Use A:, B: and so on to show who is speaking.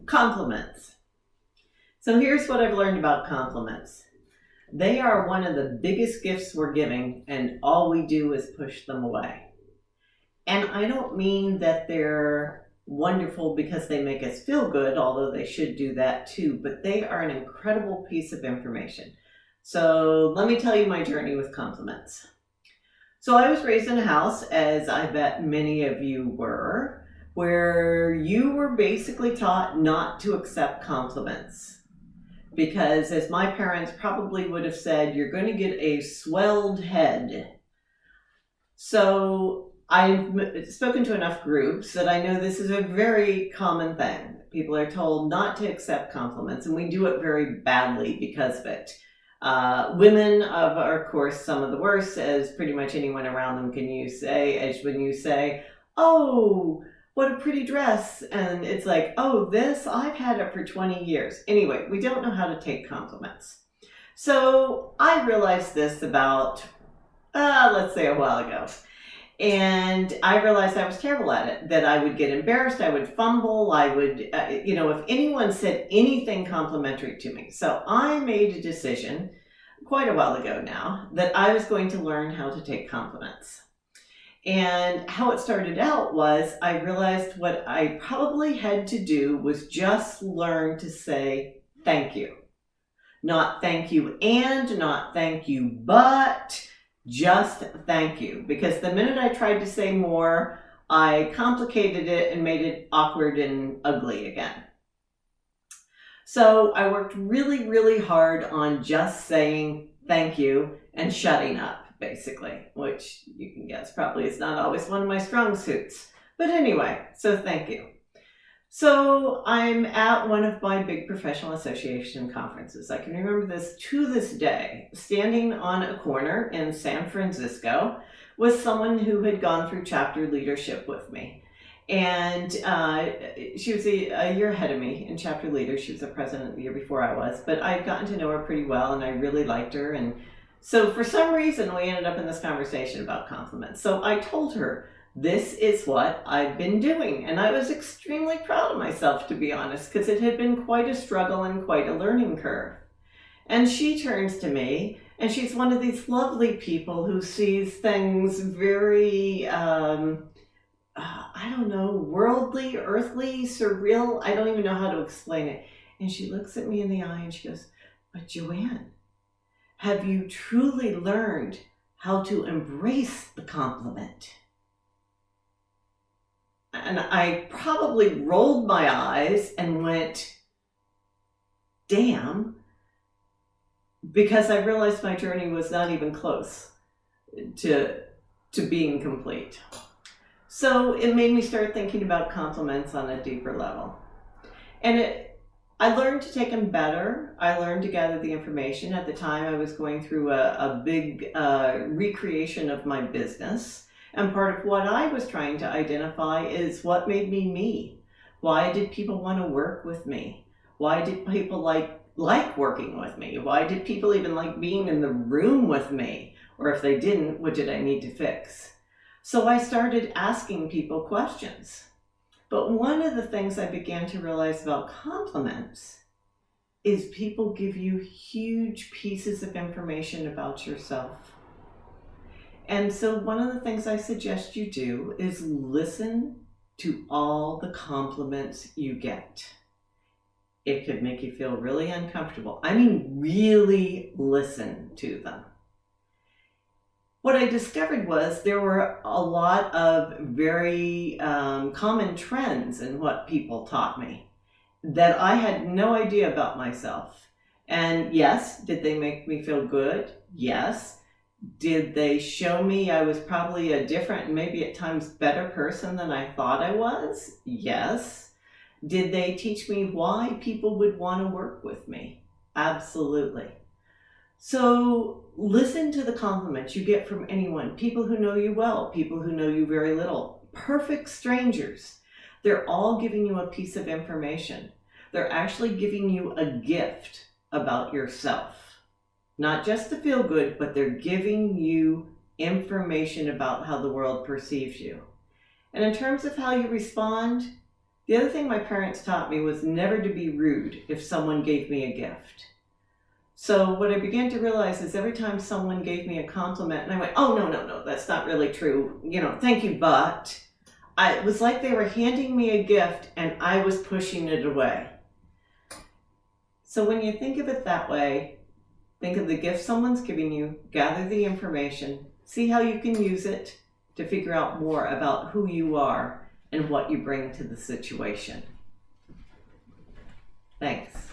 A: Compliments. So here's what I've learned about compliments. They are one of the biggest gifts we're giving, and all we do is push them away. And I don't mean that they're wonderful because they make us feel good, although they should do that too, but they are an incredible piece of information. So let me tell you my journey with compliments. So I was raised in a house, as I bet many of you were, where you were basically taught not to accept compliments. Because as my parents probably would have said, you're going to get a swelled head. So I've spoken to enough groups that I know this is a very common thing. People are told not to accept compliments, and we do it very badly because of it. Women are, of course, some of the worst, as pretty much anyone around them can say, as when you say, oh, what a pretty dress. And it's like, oh, this, I've had it for 20 years. Anyway, we don't know how to take compliments. So I realized this about, let's say a while ago. And I realized I was terrible at it, that I would get embarrassed, I would fumble, I would, if anyone said anything complimentary to me. So I made a decision quite a while ago now that I was going to learn how to take compliments. And how it started out was I realized what I probably had to do was just learn to say thank you. Not thank you and not thank you, but just thank you. Because the minute I tried to say more, I complicated it and made it awkward and ugly again. So I worked really, really hard on just saying thank you and shutting up, basically, which you can guess probably is not always one of my strong suits. But anyway, so thank you. So I'm at one of my big professional association conferences. I can remember this to this day, standing on a corner in San Francisco with someone who had gone through chapter leadership with me. And she was a year ahead of me in chapter leader. She was the president the year before I was, but I'd gotten to know her pretty well and I really liked her. And so for some reason, we ended up in this conversation about compliments. So I told her, this is what I've been doing. And I was extremely proud of myself, to be honest, because it had been quite a struggle and quite a learning curve. And she turns to me, and she's one of these lovely people who sees things very, worldly, earthly, surreal. I don't even know how to explain it. And she looks at me in the eye and she goes, but Joanne, have you truly learned how to embrace the compliment? And I probably rolled my eyes and went, damn, because I realized my journey was not even close to being complete. So it made me start thinking about compliments on a deeper level. And I learned to take them better. I learned to gather the information. At the time, I was going through a big recreation of my business. And part of what I was trying to identify is what made me me. Why did people want to work with me? Why did people like working with me? Why did people even like being in the room with me? Or if they didn't, what did I need to fix? So I started asking people questions. But one of the things I began to realize about compliments is people give you huge pieces of information about yourself. And so one of the things I suggest you do is listen to all the compliments you get. It could make you feel really uncomfortable. I mean, really listen to them. What I discovered was there were a lot of very common trends in what people taught me that I had no idea about myself. And yes, did they make me feel good? Yes. Did they show me I was probably a different and maybe at times better person than I thought I was? Yes. Did they teach me why people would want to work with me? Absolutely. So listen to the compliments you get from anyone, people who know you well, people who know you very little, perfect strangers. They're all giving you a piece of information. They're actually giving you a gift about yourself. Not just to feel good, but they're giving you information about how the world perceives you. And in terms of how you respond, The other thing my parents taught me was never to be rude if someone gave me a gift. So what I began to realize is every time someone gave me a compliment and I went, oh, no, that's not really true. Thank you, but it was like they were handing me a gift and I was pushing it away. So when you think of it that way, think of the gift someone's giving you, gather the information, see how you can use it to figure out more about who you are and what you bring to the situation. Thanks.